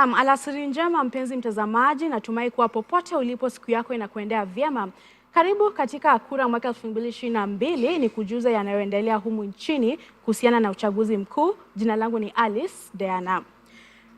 Naam, alasiri njema mpenzi mtazamaji, natumai kuwa popote ulipo siku yako inakuendea vyema. Karibu katika Kura mwaka 2022 ni kujuza yanayoendelea humu nchini kuhusiana na uchaguzi mkuu. Jina langu ni Alice Diana.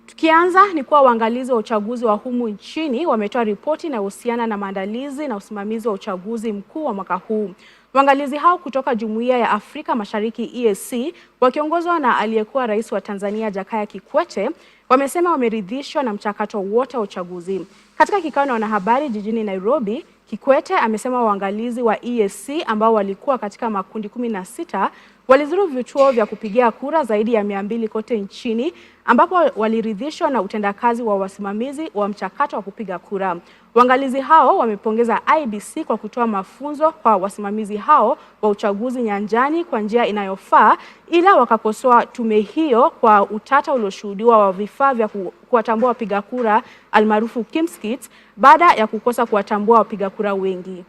Tukianza ni kuwa waangalizi wa uchaguzi wa humu nchini wametoa ripoti inayohusiana na maandalizi na usimamizi wa uchaguzi mkuu wa mwaka huu. Waangalizi hao kutoka Jumuiya ya Afrika Mashariki EAC wakiongozwa na aliyekuwa rais wa Tanzania Jakaya Kikwete wamesema wameridhishwa na mchakato wote wa uchaguzi. Katika kikao na wanahabari jijini Nairobi, Kikwete amesema waangalizi wa EAC ambao walikuwa katika makundi 16 walizuru vituo vya kupigia kura zaidi ya 200 kote nchini ambapo waliridhishwa na utendakazi wa wasimamizi wa mchakato wa kupiga kura. Waangalizi hao wamepongeza IEBC kwa kutoa mafunzo kwa wasimamizi hao wa uchaguzi nyanjani kwa njia inayofaa, ila wakakosoa tume hiyo kwa utata ulioshuhudiwa wa vifaa vya kuwatambua wapiga kura almaarufu kimskits baada ya kukosa kuwatambua wapiga kura wengi.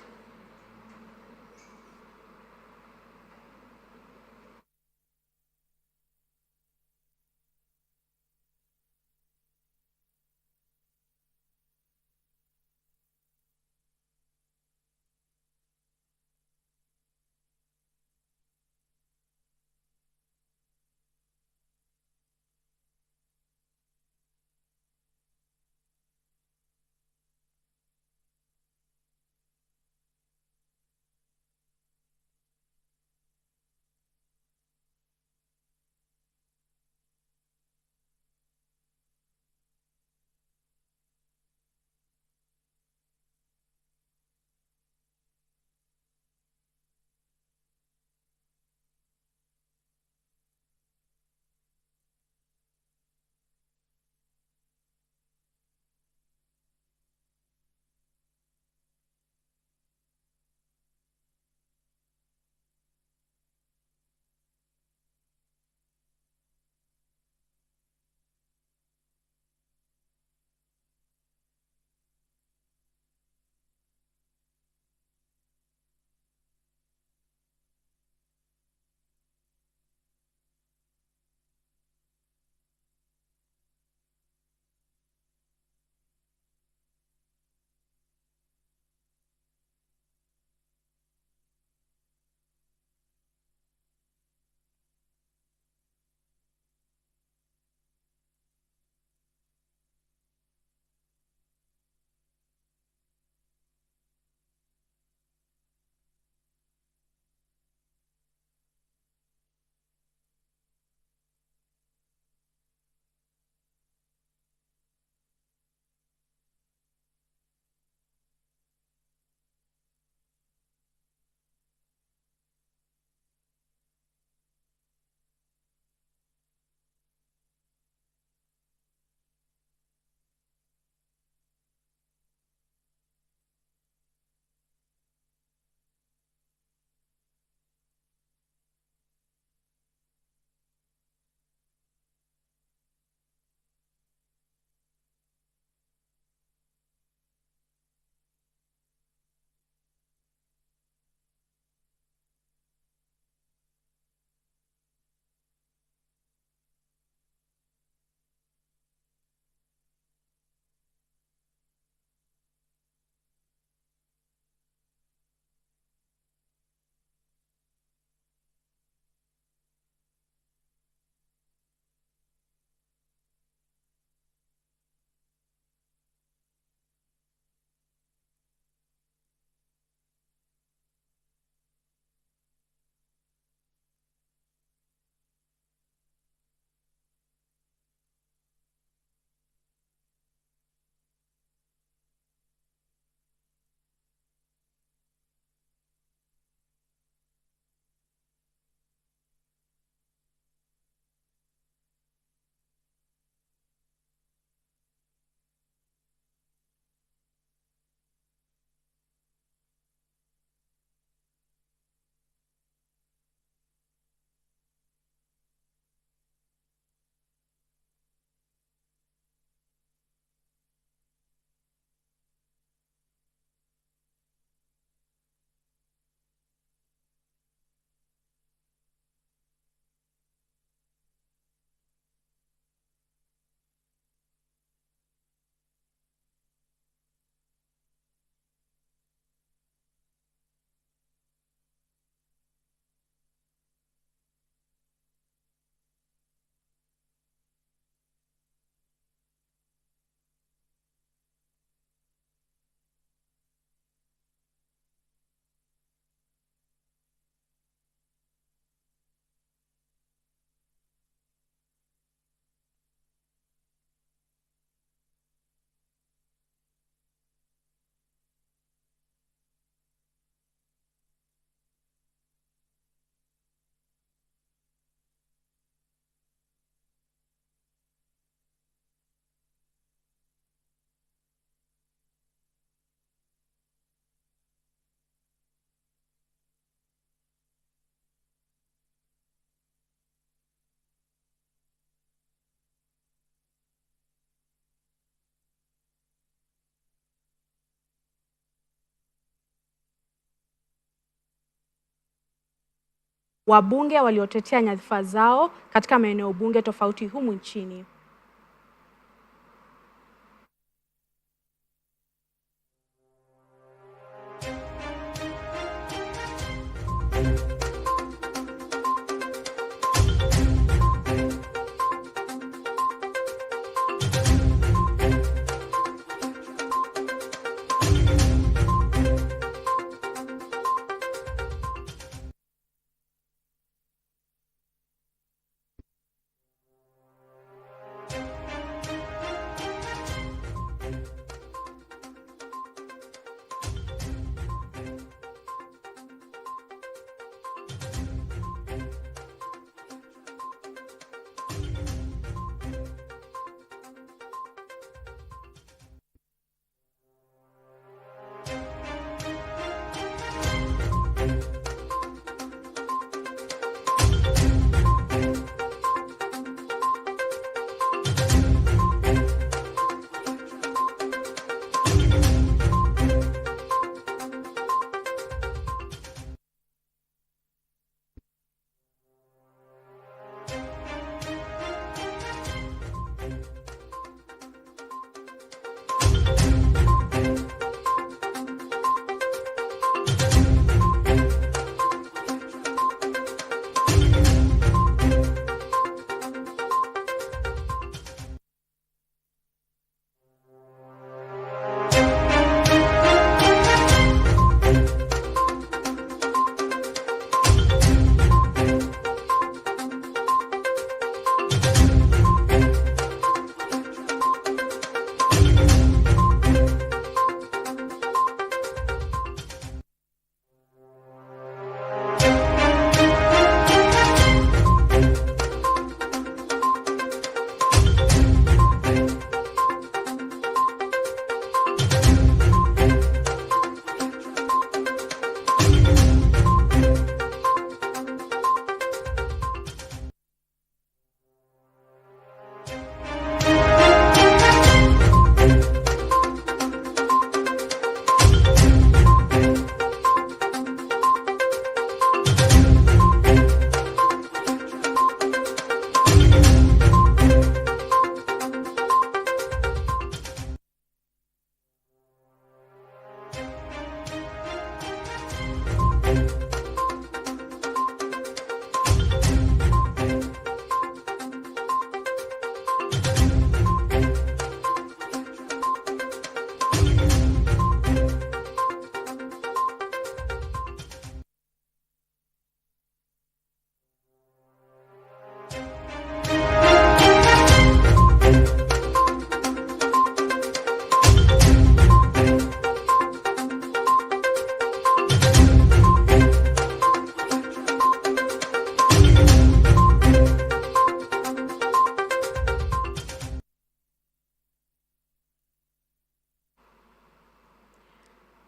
wabunge waliotetea nyadhifa zao katika maeneo bunge tofauti humu nchini.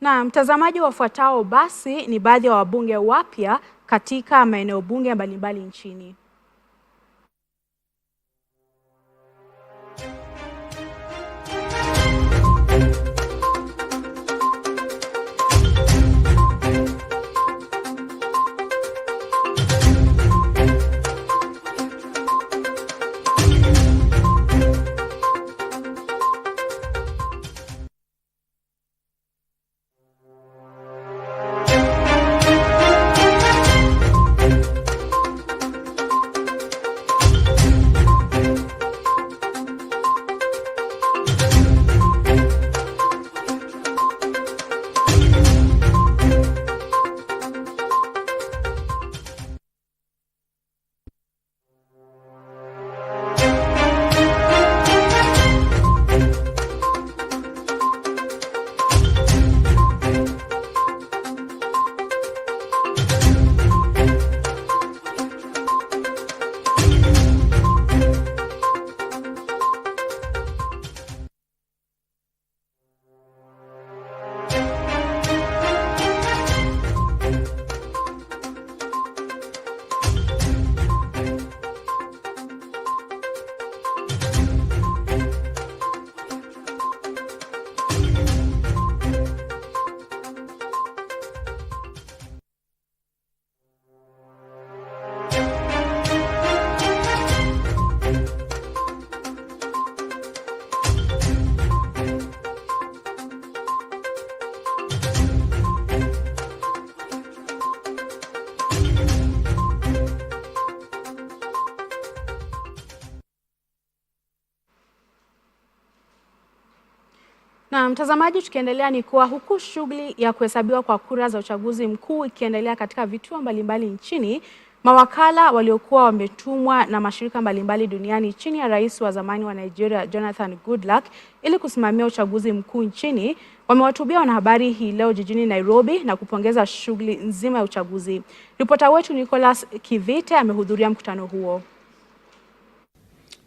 Na mtazamaji, wafuatao basi ni baadhi ya wabunge wapya katika maeneo bunge mbalimbali nchini. Na mtazamaji, tukiendelea ni kuwa huku shughuli ya kuhesabiwa kwa kura za uchaguzi mkuu ikiendelea katika vituo mbalimbali nchini, mawakala waliokuwa wametumwa na mashirika mbalimbali duniani chini ya rais wa zamani wa Nigeria Jonathan Goodluck ili kusimamia uchaguzi mkuu nchini wamewahutubia wanahabari hii leo jijini Nairobi na kupongeza shughuli nzima ya uchaguzi. Ripota wetu Nicholas Kivite amehudhuria mkutano huo.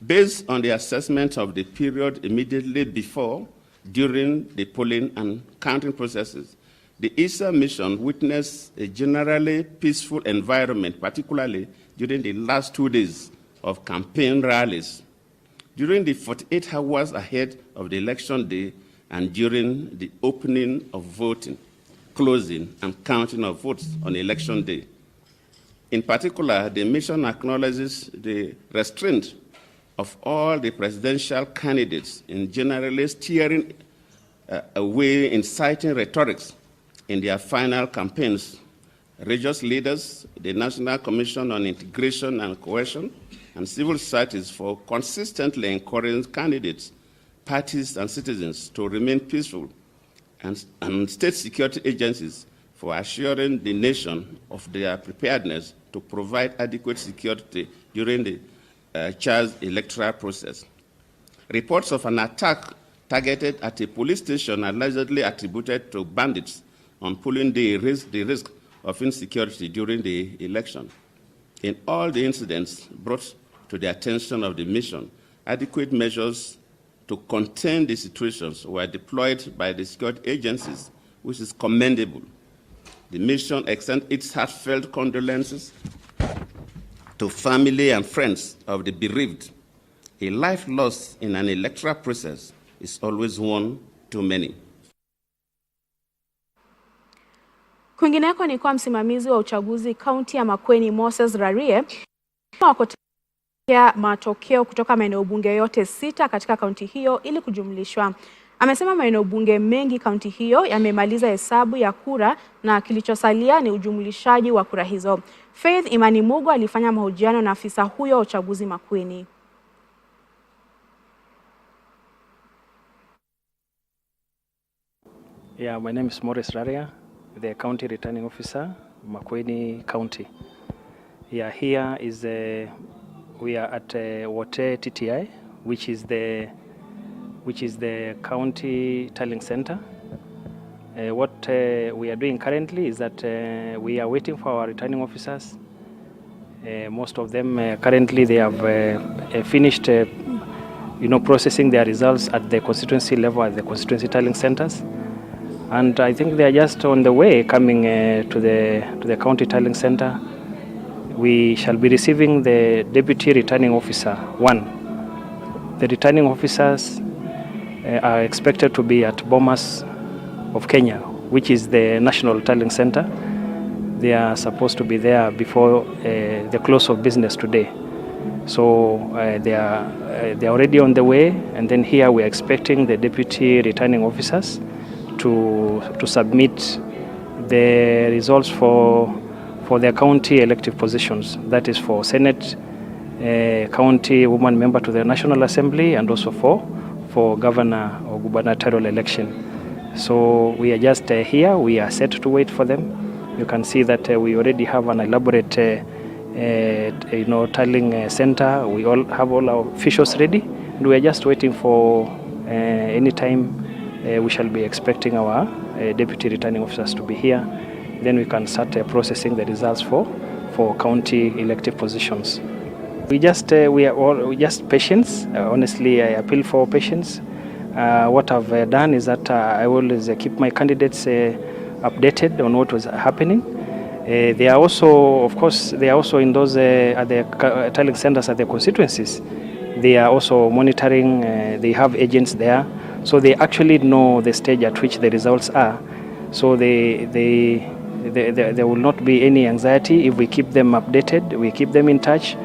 Based on the assessment of the period immediately before, during the polling and counting processes, the ESA mission witnessed a generally peaceful environment, particularly during the last 2 days of campaign rallies. During the 48 hours ahead of the election day and during the opening of voting, closing, and counting of votes on election day. In particular, the mission acknowledges the restraint of all the presidential candidates in generally steering away inciting rhetorics in their final campaigns. Religious leaders, the National Commission on Integration and Cohesion, and civil societies for consistently encouraging candidates, parties, and citizens to remain peaceful, and state security agencies for assuring the nation of their preparedness to provide adequate security during the Chad's electoral process. Reports of an attack targeted at a police station allegedly attributed to bandits on polling day raised the risk of insecurity during the election. In all the incidents brought to the attention of the mission, adequate measures to contain the situations were deployed by the security agencies, which is commendable. The mission extends its heartfelt condolences to family and friends of the bereaved. A life lost in an electoral process is always one too many. Kwingineko ni kwa msimamizi wa uchaguzi kaunti ya Makueni Moses Rarie wakotea matokeo kutoka maeneo bunge yote 6 katika kaunti hiyo ili kujumlishwa. Amesema maeneo bunge mengi kaunti hiyo yamemaliza hesabu ya kura na kilichosalia ni ujumlishaji wa kura hizo. Faith Imani Mugo alifanya mahojiano na afisa huyo wa uchaguzi Makueni. Yeah, my name is Morris Raria, the County Returning Officer, Makueni County. Yeah, here is we are at Wote TTI, which is the county tallying center. What we are doing currently is that we are waiting for our returning officers. Most of them currently they have finished processing their results at the constituency level at the constituency tallying centers, and I think they are just on the way coming to the county tallying center. We shall be receiving the deputy returning officer 1. The returning officers are expected to be at Bomas of Kenya, which is the national tallying center. They are supposed to be there before the close of business today. So they are already on the way, and then here we are expecting the deputy returning officers to submit the results for their county elective positions. That is for Senate, county woman member to the National Assembly, and also for governor or gubernatorial election. So we are just here. We are set to wait for them. You can see that we already have an elaborate tallying center. We all have all our officials ready, and we are just waiting for any time we shall be expecting our deputy returning officers to be here. Then we can start processing the results for county elective positions. We are just patience. Honestly, I appeal for patience. What I've done is that I always keep my candidates updated on what was happening. They are also, of course, they are also in those at the tallying centers at the constituencies. They are also monitoring. They have agents there, so they actually know the stage at which the results are. So there will not be any anxiety if we keep them updated. We keep them in touch.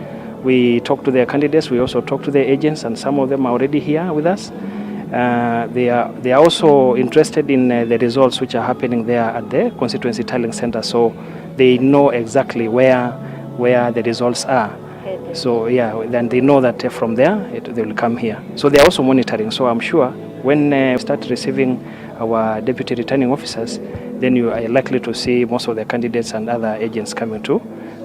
We talk to their candidates. We also talk to their agents, and some of them are already here with us. They are also interested in the results which are happening there at the constituency tallying center, so they know exactly where the results are. So yeah, then they know that from there they will come here. So they are also monitoring. So I'm sure When we start receiving our deputy returning officers, then you are likely to see most of the candidates and other agents coming to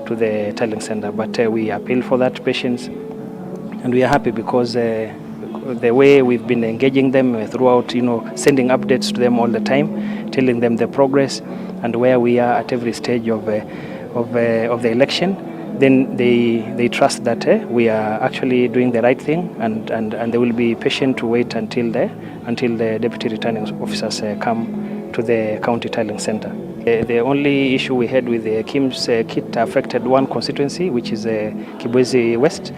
the tallying center. But we appeal for that patience, and we are happy because the way we've been engaging them throughout, sending updates to them all the time, telling them the progress and where we are at every stage of the election, then they trust that we are actually doing the right thing, and they will be patient to wait until the deputy returning officers come to the county tallying center. The only issue we had with the KIMS kit affected one constituency, which is Kibwezi West.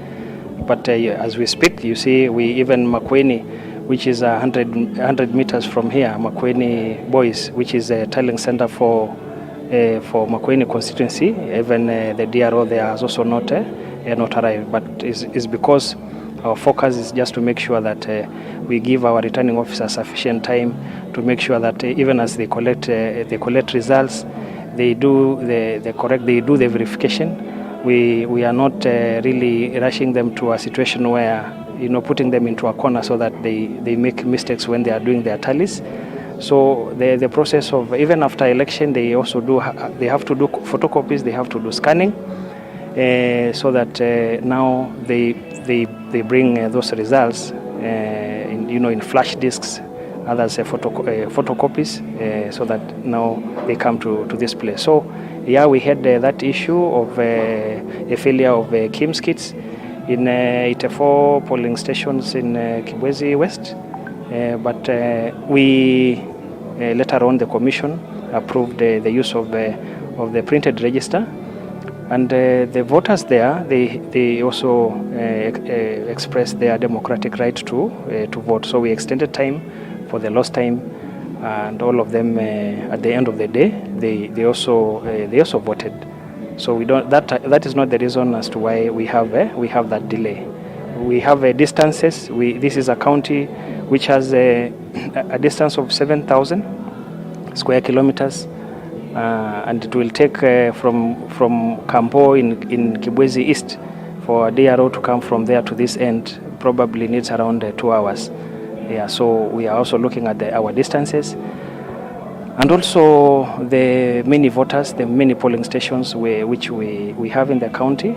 But as we speak, you see, even Makueni, which is 100 meters from here, Makueni Boys, which is a tallying center for Makueni constituency, even the DRO there has also not arrived. But it's because our focus is just to make sure that we give our returning officers sufficient time to make sure that even as they collect results, they do the verification. We are not really rushing them to a situation where, putting them into a corner so that they make mistakes when they are doing their tallies. So the process of, even after election, they have to do photocopies, they have to do scanning, so that now they bring those results in flash disks, others photocopies, so that now they come to this place. So yeah, we had that issue of a failure of KIMS kits in 84 polling stations in Kibwezi West, but we later on the commission approved the use of the printed register, and the voters there, they also expressed their democratic right to vote. So we extended time for the lost time, and all of them at the end of the day they also voted. So we don't, that is not the reason as to why we have that delay. We have distances. This is a county which has a distance of 7,000 square kilometers, and it will take from Kampo in Kibwezi East for a DRO to come from there to this end probably needs around 2 hours. Yeah, so we are also looking at our distances, and also the many voters, the many polling stations which we have in the county.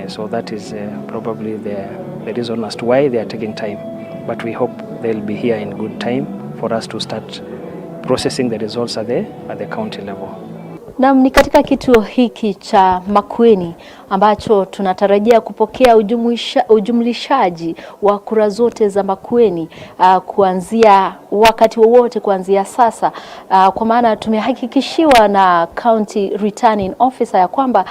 So that is probably the reason as to why they are taking time. But we hope they'll be here in good time for us to start processing the results at the county level. Naam, ni katika kituo hiki cha Makueni ambacho tunatarajia kupokea ujumlishaji wa kura zote za Makueni kuanzia wakati wowote kuanzia sasa, kwa maana tumehakikishiwa na county returning officer ya kwamba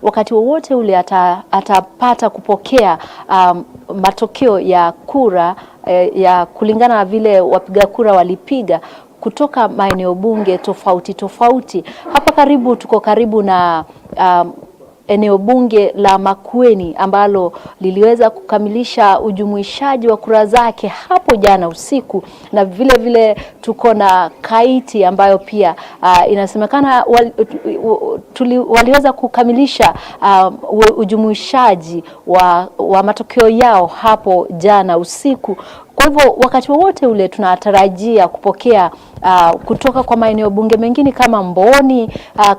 wakati wowote ule atapata kupokea matokeo ya kura ya kulingana na vile wapiga kura walipiga kutoka maeneo bunge tofauti. Hapa karibu tuko karibu na eneo bunge la Makueni ambalo liliweza kukamilisha ujumuishaji wa kura zake hapo jana usiku, na vile tuko na Kaiti ambayo pia inasemekana waliweza kukamilisha ujumuishaji wa matokeo yao hapo jana usiku. Kwa hivyo wakati wowote ule tunatarajia kupokea kutoka kwa maeneo bunge mengine kama Mboni,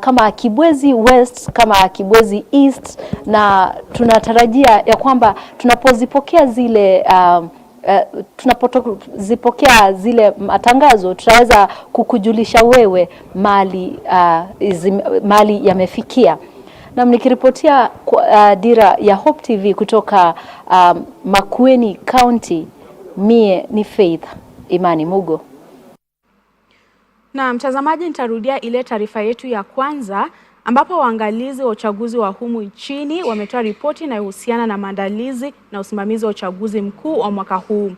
kama Kibwezi West, kama Kibwezi East, na tunatarajia ya kwamba tunapozipokea zile matangazo tutaweza kukujulisha wewe mali yamefikia. Na nikiripotia dira ya Hope TV kutoka Makueni County, mie ni Faith Imani Mugo. Na mtazamaji, nitarudia ile taarifa yetu ya kwanza ambapo waangalizi wa uchaguzi wa humu nchini wametoa ripoti inayohusiana na maandalizi na usimamizi wa uchaguzi mkuu wa mwaka huu.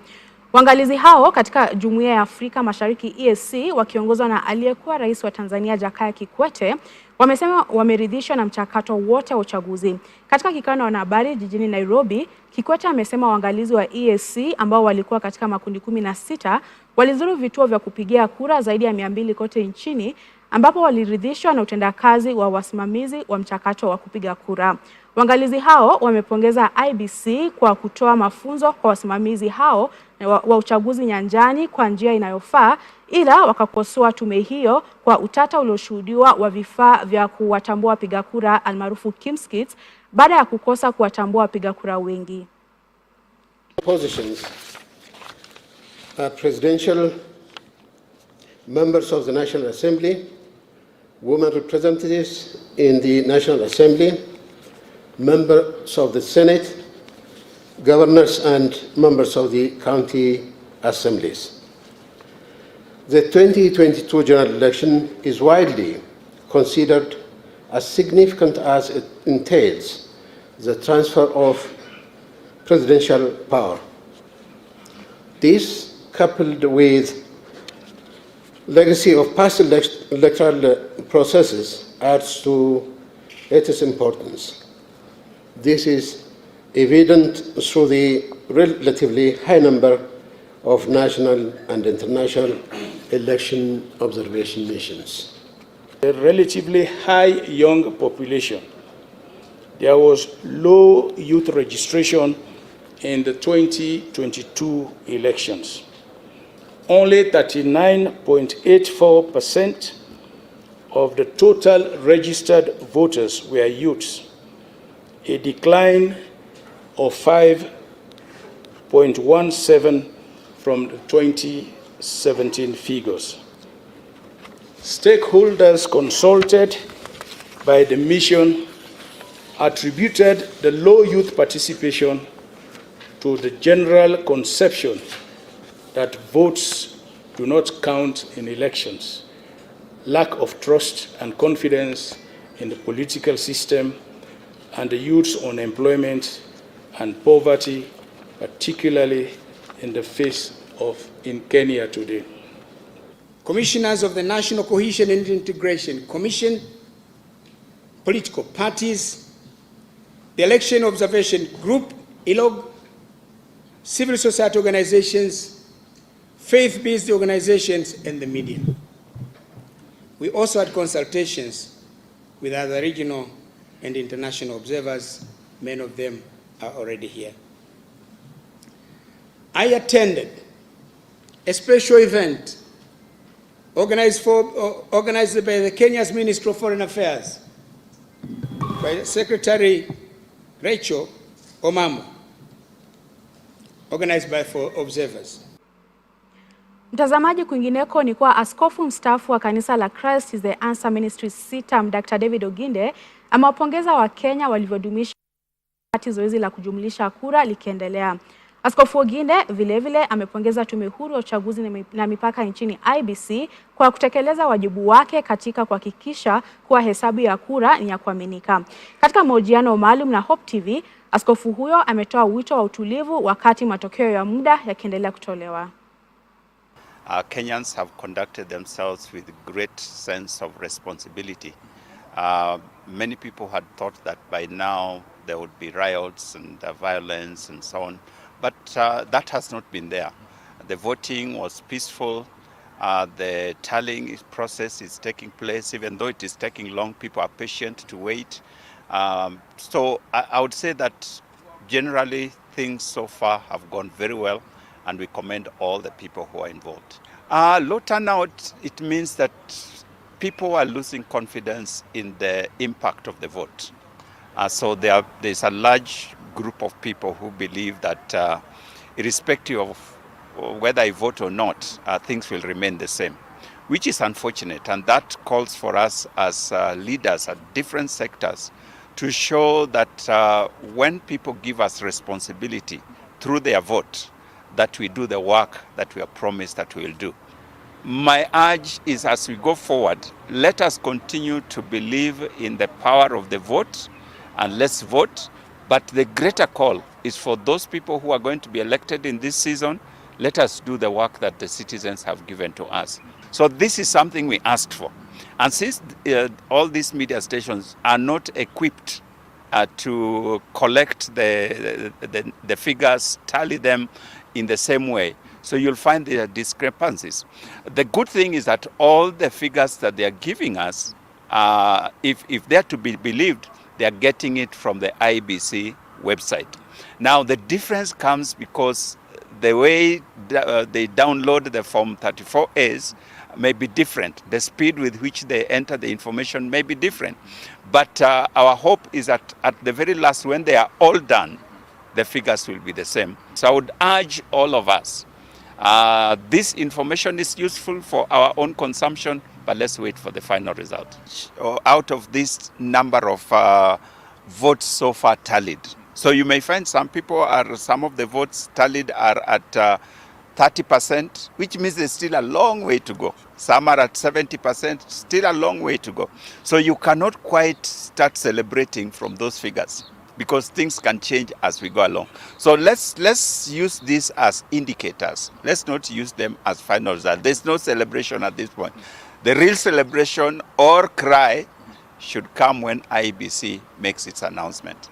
Waangalizi hao katika Jumuiya ya Afrika Mashariki EAC wakiongozwa na aliyekuwa rais wa Tanzania Jakaya Kikwete wamesema wameridhishwa na mchakato wote wa uchaguzi. Katika kikao na wanahabari jijini Nairobi, Kikwete amesema waangalizi wa EAC ambao walikuwa katika makundi 16 walizuru vituo vya kupigia kura zaidi ya 200 kote nchini, ambapo waliridhishwa na utendakazi wa wasimamizi wa mchakato wa kupiga kura. Waangalizi hao wamepongeza IEBC kwa kutoa mafunzo kwa wasimamizi hao wa uchaguzi nyanjani kwa njia inayofaa, ila wakakosoa tume hiyo kwa utata ulioshuhudiwa wa vifaa vya kuwatambua wapiga kura almaarufu KIMS kits baada ya kukosa kuwatambua wapiga kura wengi. Positions are presidential, members of the National Assembly, women representatives in the National Assembly, members of the Senate, governors and members of the county assemblies. The 2022 general election is widely considered as significant as it entails the transfer of presidential power. This, coupled with legacy of past electoral processes, adds to its importance. This is evident through the relatively high number of national and international election observation missions. A relatively high young population. There was low youth registration in the 2022 elections. Only 39.84% of the total registered voters were youths, a decline of 5.17 from the 2017 figures. Stakeholders consulted by the mission attributed the low youth participation to the general conception that votes do not count in elections, lack of trust and confidence in the political system, and the youth's unemployment and poverty, particularly in the face of in Kenya today. Commissioners of the National Cohesion and Integration Commission, political parties, the Election Observation Group, ILOG, civil society organizations, faith-based organizations, and the media. We also had consultations with other regional and international observers. Many of them are already here. I attended a special event organized by the Kenya's Ministry of Foreign Affairs, by Secretary Rachel Omamo, organized by four observers. Mtazamaji, kwingineko ni kwa askofu mstaafu wa kanisa la Christ is the Answer Ministry SITAM Dr. David Oginde amewapongeza Wakenya walivyodumisha wakati zoezi la kujumlisha kura likiendelea. Askofu Oginde vilevile amepongeza tume huru ya uchaguzi na mipaka nchini IEBC kwa kutekeleza wajibu wake katika kuhakikisha kuwa hesabu ya kura ni ya kuaminika. Katika mahojiano maalum na Hope TV, askofu huyo ametoa wito wa utulivu wakati matokeo ya muda yakiendelea kutolewa. Kenyans have conducted themselves with great sense of responsibility. Many people had thought that by now there would be riots and violence and so on, but that has not been there. The voting was peaceful. The tallying process is taking place. Even though it is taking long, people are patient to wait. So I would say that generally things so far have gone very well, and we commend all the people who are involved. Low turnout, it means that people are losing confidence in the impact of the vote. So there's a large group of people who believe that irrespective of whether I vote or not, things will remain the same, which is unfortunate. And that calls for us as leaders at different sectors to show that when people give us responsibility through their vote, that we do the work that we have promised that we will do. My urge is, as we go forward, let us continue to believe in the power of the vote, and let's vote. But the greater call is for those people who are going to be elected in this season, let us do the work that the citizens have given to us. So this is something we asked for. And since all these media stations are not equipped to collect the figures, tally them in the same way, so you'll find there are discrepancies. The good thing is that all the figures that they are giving us, if they're to be believed, they are getting it from the IEBC website. Now the difference comes because the way they download the Form 34As may be different. The speed with which they enter the information may be different. But our hope is that at the very last, when they are all done, the figures will be the same. So I would urge all of us, this information is useful for our own consumption, but let's wait for the final result. Out of this number of votes so far tallied, so you may find some of the votes tallied are at 30%, which means there's still a long way to go. Some are at 70%, still a long way to go. So you cannot quite start celebrating from those figures because things can change as we go along. So let's use this as indicators. Let's not use them as final result. There's no celebration at this point. The real celebration or cry should come when IEBC makes its announcement.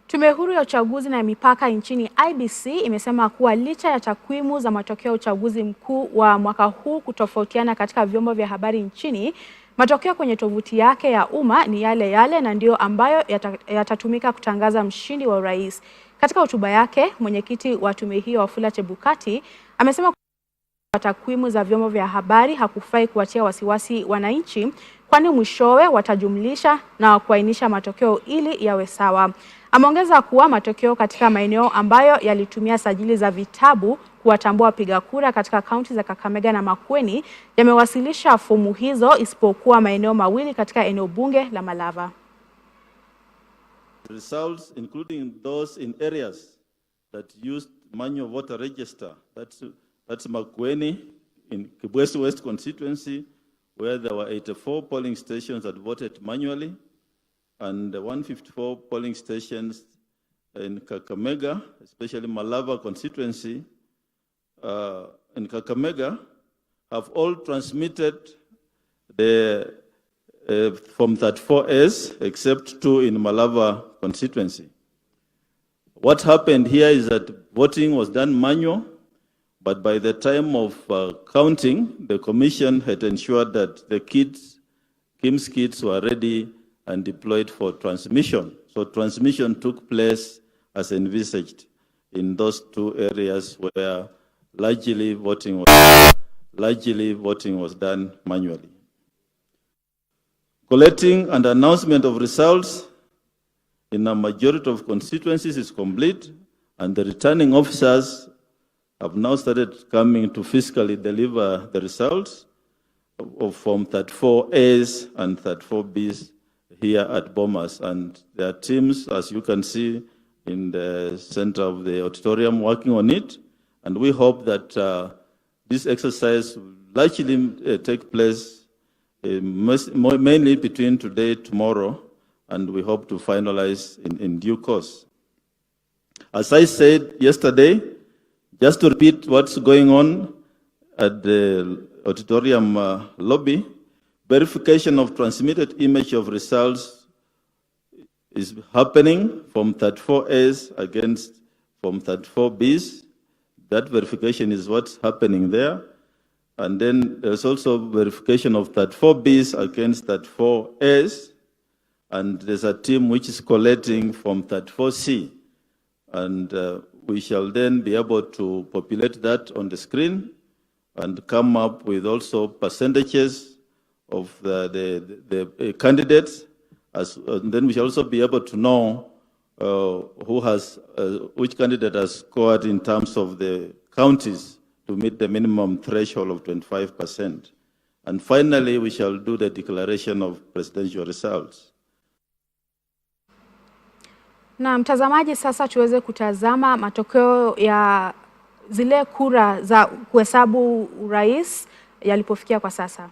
Tume huru ya uchaguzi na mipaka nchini IEBC imesema kuwa licha ya takwimu za matokeo ya uchaguzi mkuu wa mwaka huu kutofautiana katika vyombo vya habari nchini, matokeo kwenye tovuti yake ya umma ni yale yale na ndio ambayo yatatumika kutangaza mshindi wa urais. Katika hotuba yake, mwenyekiti wa tume hiyo Wafula Chebukati amesema kuwa takwimu za vyombo vya habari hakufai kuwatia wasiwasi wananchi, kwani mwishowe watajumlisha na kuainisha matokeo ili yawe sawa. Ameongeza kuwa matokeo katika maeneo ambayo yalitumia sajili za vitabu kuwatambua wapiga kura katika kaunti za Kakamega na Makueni yamewasilisha fomu hizo isipokuwa maeneo mawili katika eneo bunge la Malava. Results including those in areas that used manual voter register, that's Makueni in Kibwezi West constituency, where there were 84 polling stations that voted manually, and 154 polling stations in Kakamega, especially Malava constituency, in Kakamega, have all transmitted the Form 34As, except 2 in Malava constituency. What happened here is that voting was done manual, but by the time of counting, the commission had ensured that the KIMS kits were ready and deployed for transmission. So transmission took place as envisaged in those 2 areas where largely voting was done manually. Collecting and announcement of results in a majority of constituencies is complete, and the returning officers have now started coming to physically deliver the results of Form 34As and 34Bs here at Bomas, and there are teams, as you can see, in the center of the auditorium working on it, and we hope that this exercise will largely take place mainly between today and tomorrow, and we hope to finalize in due course. As I said yesterday, just to repeat what's going on at the auditorium lobby, verification of transmitted image of results is happening from 34As against from 34Bs. That verification is what's happening there. And then there's also verification of 34Bs against 34As. And there's a team which is collating from 34C. And we shall then be able to populate that on the screen and come up with also percentages of the candidates, and then we shall also be able to know which candidate has scored in terms of the counties to meet the minimum threshold of 25%. And finally, we shall do the declaration of presidential results. Na mtazamaji, sasa tuweze kutazama matokeo ya zile kura za kuhesabu urais yalipofikia kwa sasa.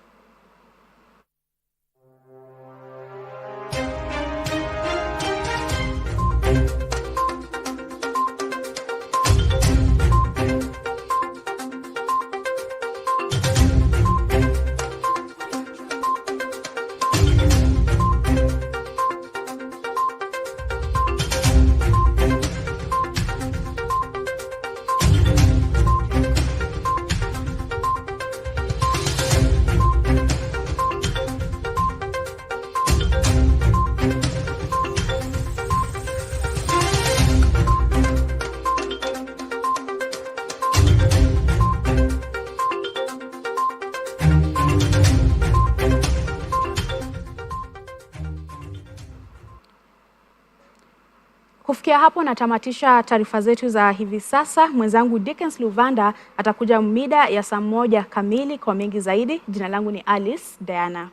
Kufikia hapo natamatisha taarifa zetu za hivi sasa. Mwenzangu Dickens Luvanda atakuja mida ya saa 1 kamili kwa mengi zaidi. Jina langu ni Alice Diana.